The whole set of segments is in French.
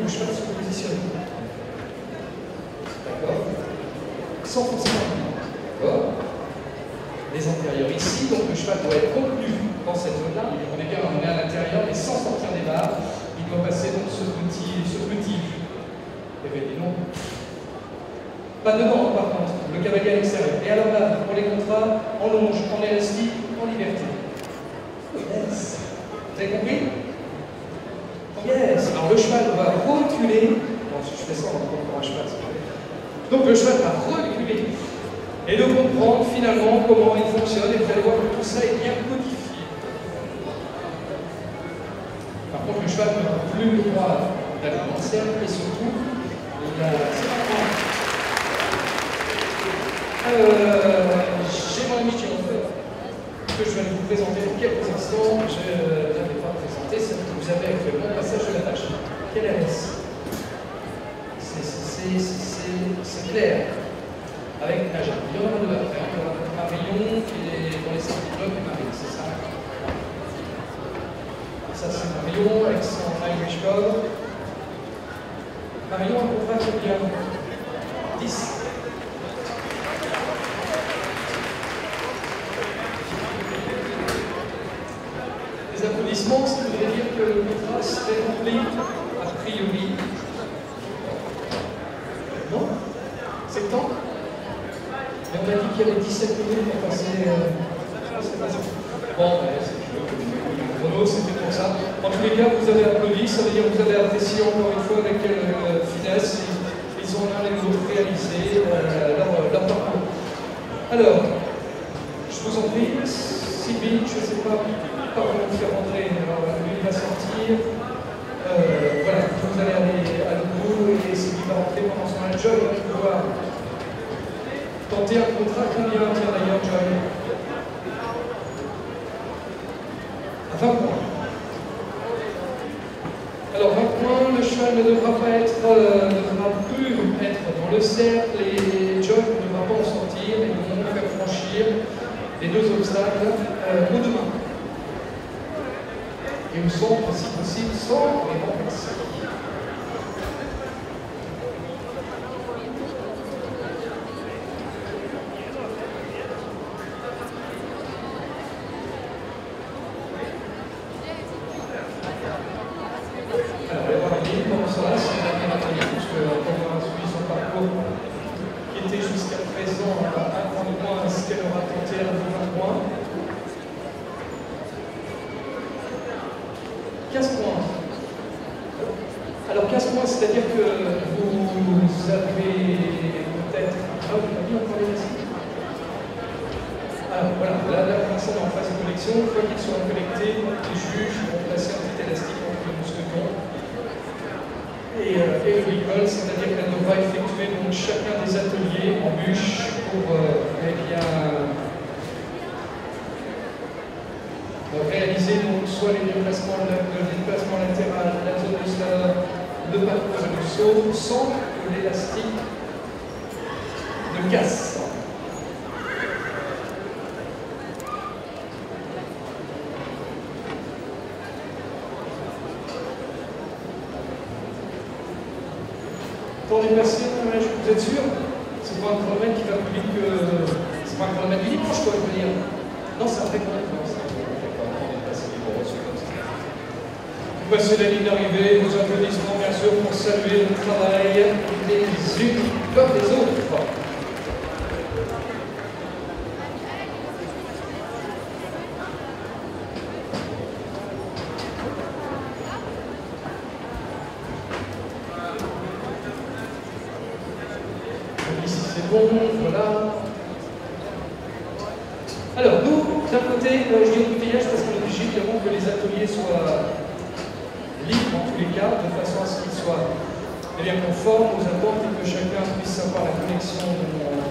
le cheval se positionne. D'accord? Sans forcément. D'accord? Les antérieurs ici, donc le cheval doit être contenu dans cette zone-là. On est bien, on est à l'intérieur, mais sans sortir des barres. Il doit passer donc ce petit vue. Eh bien, dis donc. Pas devant, par contre, le cavalier à l'extérieur. Et alors là, pour les contrats, en longe, en élastique, en liberté. Yes. Vous avez compris? Yes. Alors le cheval va reculer. Bon, si je fais ça, on va comprendre un cheval. Donc le cheval va reculer et de comprendre finalement comment il fonctionne. Et vous allez voir que tout ça est bien codifié. Par contre, le cheval n'a plus le droit d'aller en cercle et surtout, j'ai mon ami qui en fait, que je vais vous présenter dans quelques instants. Je n'avais pas présenté celle que vous avez actuellement, le passage de la vache. Quelle est-ce? C'est clair. Avec une nage. Il y en a deux après. Il y aura Marion qui est dans les centres-blocs et Marie, c'est ça. Ça c'est Marion avec son Irish Code. Marion a contrat combien? 10. Les applaudissements, ça voudrait dire que le contrat serait rempli a priori. Non? C'est le temps? Et on a dit qu'il y avait 17 minutes pour passer. Bon, le chrono, c'était pour ça. En tous les cas, vous avez applaudi, ça veut dire que vous avez apprécié encore une fois avec quelle finesse ils ont l'un et l'autre réalisé leur parcours. Alors, je vous en prie, Sylvie, je ne sais pas par où vous faire rentrer, alors lui il va sortir. Voilà, vous allez aller à l'eau et Sylvie va rentrer pendant son job, il va pouvoir tenter un contrat. Combien tient d'ailleurs Joy? À 20 points. Alors 20 points, le cheval ne devra plus être dans le cercle et Joy ne devra pas en sortir et nous allons faire franchir les deux obstacles aux deux mains. Et au centre, si possible, sans les renverser. Alors 15 points, c'est-à-dire que vous avez peut-être... Ah, vous m'avez encore les élastiques. Alors voilà, là pour l'instant on est en phase de collection. Une fois qu'ils seront collectés, les juges vont placer un petit élastique entre le mousqueton et le recall, c'est-à-dire qu'elle devra effectuer donc chacun des ateliers en bûche pour réaliser donc soit les déplacements latéral, la zone de slalom, le parcours et le saut, sans que l'élastique ne casse. Attendez, merci, vous êtes sûr? C'est pas un chronomètre qui va plus vite que... C'est pas un chronomètre du dimanche, quoi, je veux dire. Non, c'est un vrai chronomètre. Vous passez la ligne d'arrivée, vos applaudissements bien sûr pour saluer le travail des unes comme des autres. Donc ici c'est bon, voilà. Alors nous, d'un côté, je dis outillage parce qu'on est obligé évidemment que les ateliers soient libre en tous les cas, de façon à ce qu'il soit conforme aux attentes et que chacun puisse avoir la connexion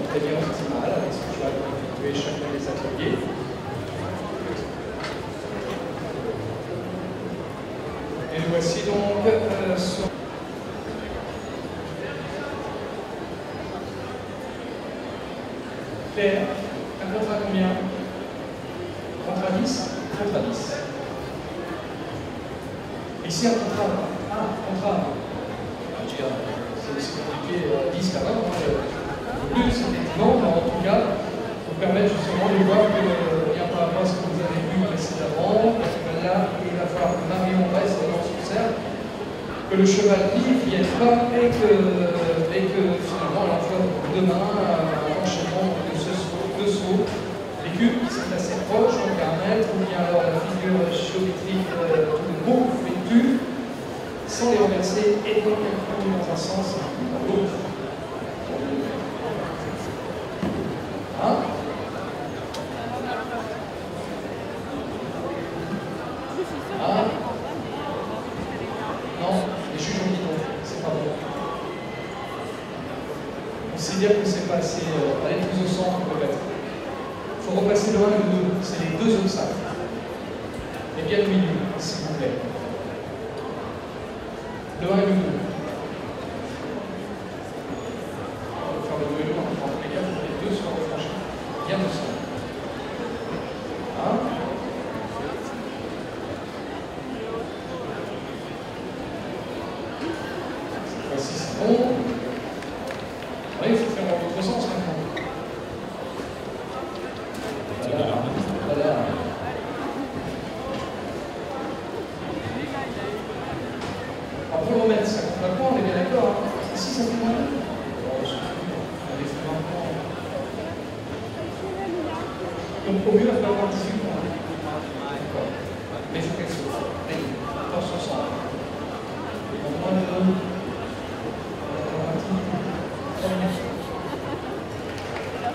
très bien optimale avec ce que tu as effectué chacun des ateliers. Et voici donc sur... Claire, un contrat combien? Contrat 10? Contrat 10. Ici un contrat. Ah, contrat. c'est compliqué à 10 quand même. Le but, c'est effectivement, mais en tout cas, vous permettre justement de voir que, bien par rapport à ce que vous avez vu précédemment, là, il va falloir que Marion reste dans son cercle, que le cheval ne vienne pas et que finalement, à la fois demain, un enchaînement de deux sauts, les cubes qui sont assez proches, donc 1 mètre, ou bien alors la figure géométrique tout le beau vêtu, sans les renverser et donc dans un sens ou dans l'autre. Hein? Ah. Non, les juges ont dit non, c'est pas bon. On sait dire que c'est pas assez aller plus au centre peut-être. Il faut repasser le 1 et le 2, c'est les deux obstacles. Et bien le milieu, s'il vous plaît. Le 1 et le 2. On va faire le 2 et le 1, on va faire les gars, les deux soient refranchis. Bien au centre. Hein? Voici, c'est bon. Oui, il faut faire dans l'autre sens maintenant. Voilà. Alors pour le remettre, ça compte pas quoi, on est bien d'accord. Hein. Si ça fait moins. Allez, c'est maintenant. Donc au mieux, elle va avoir 18 points. D'accord. Mais il faut qu'elle soit. Allez, attention centre. En moins de 2.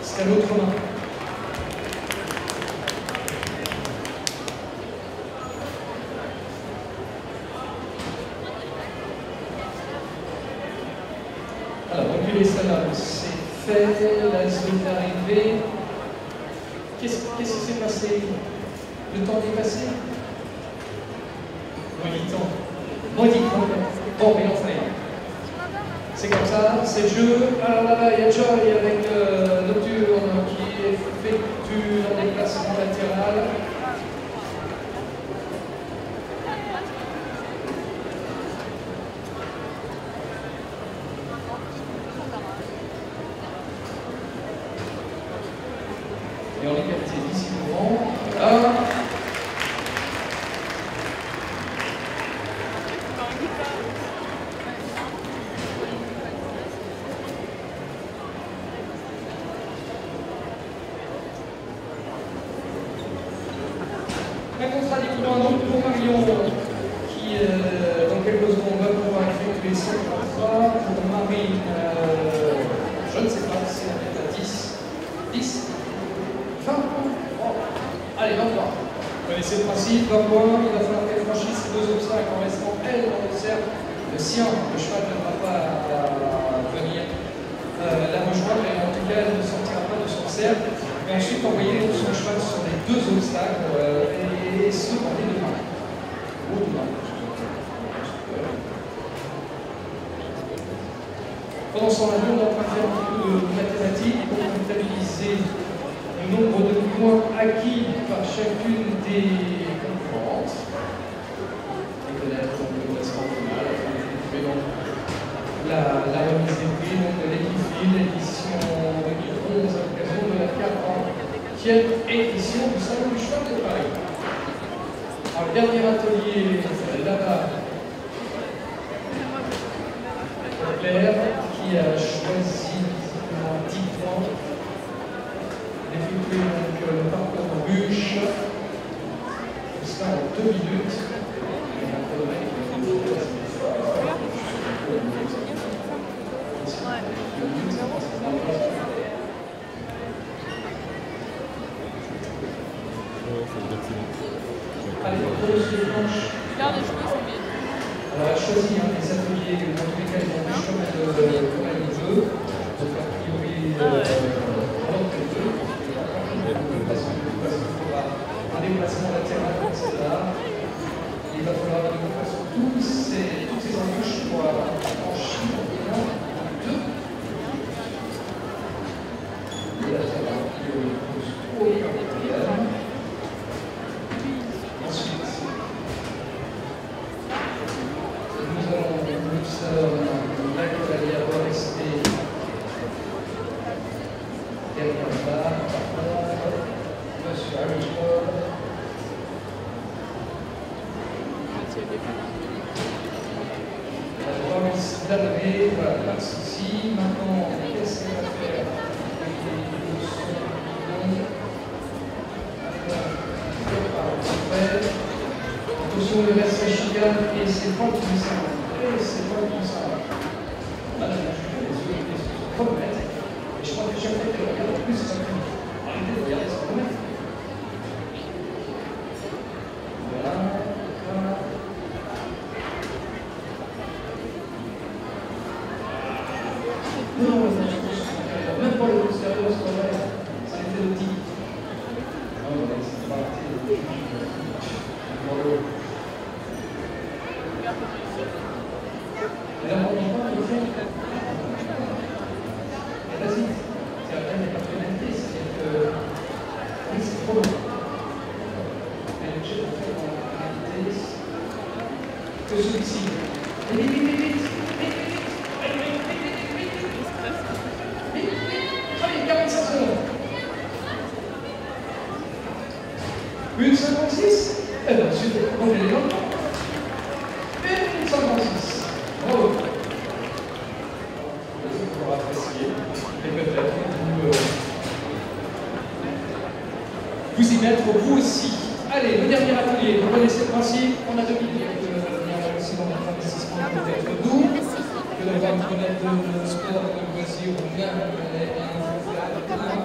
C'est à l'autre main. Alors, reculer celle-là, c'est fait, là, elle est arrivée. Qu'est-ce qui s'est passé? Le temps est passé? Maudit temps. Maudit temps. Bon, mais enfin, c'est comme ça, c'est le jeu. Alors là, il y a Joy avec Nocturne qui effectue un déplacement latéral. Et en égalité visiblement. Voilà. Un contradictoire donc pour Marion qui dans quelques secondes va pouvoir effectuer son contrat. Pour Marie, je ne sais pas si on est à 10. 10 20 points. Oh. Allez, 20 points. Vous connaissez le principe, 20 points, il va falloir qu'elle franchisse ces deux obstacles en restant elle dans le cercle. Le sien, le cheval ne va pas venir la rejoindre, mais en tout cas elle ne sortira pas de son cercle. Et ensuite envoyer son cheval sur les deux obstacles et ce dans les deux mains. Ou deux mains. Pendant ce temps-là, on va faire un peu de mathématiques pour comptabiliser le nombre de points acquis par chacune des concurrentes. Et connaître donc le classement final, la remise des prix, donc de l'équipe l'édition 2011 à l'occasion de la 40e édition du Salon du Cheval de Paris. Alors, le dernier atelier, là-bas, Claire, qui a choisi 10 points d'effectuer le parcours en bûche. Tout ça en 2 minutes. Allez, pause de planche. Regarde, les cheveux sont bien. Alors, elle a choisi des ateliers, dans tous les cas, ils ont des chemins comme elle veut. Donc, a priori, pendant que deux, parce qu'il faudra un déplacement latéral comme celle-là. Il va falloir de toute façon toutes ces embûches pour franchir au deux. Et là, ça va, a priori, aucun problème. Ensuite, nous allons la cavalière derrière la barre, monsieur Harrisford. D'arriver, voilà, pas de souci. Maintenant, qu'est-ce qu'elle va faire? Attention, il reste la chicane et c'est pas le plus simple. Et c'est pas le plus simple. Là, je fais les yeux, les chronomètres. Et je crois que chaque fois qu'elle regarde, plus ça fait. Arrêtez de regarder ce chronomètre. Voilà. Non, même pas le postérieur, c'est pas vrai. Ça a été le petit. Ah ouais, c'est pas arrêté. Et là, on va le faire. Et vas-y. C'est la peine de la pénalité, c'est-à-dire que. Oui, c'est trop long. Mais le jeu de faire en réalité, que celui-ci. Vite, vite, vite, vite. Une 56. Eh bien, super, on est là. Une 56. Bravo. Pour apprécier. Et peut-être vous y mettre vous aussi. Allez, le dernier atelier. Vous connaissez le principe. On a 2 minutes. aussi dans notre investissement peut-être doux. Que l'on va connaître le sport, le loisir ou bien un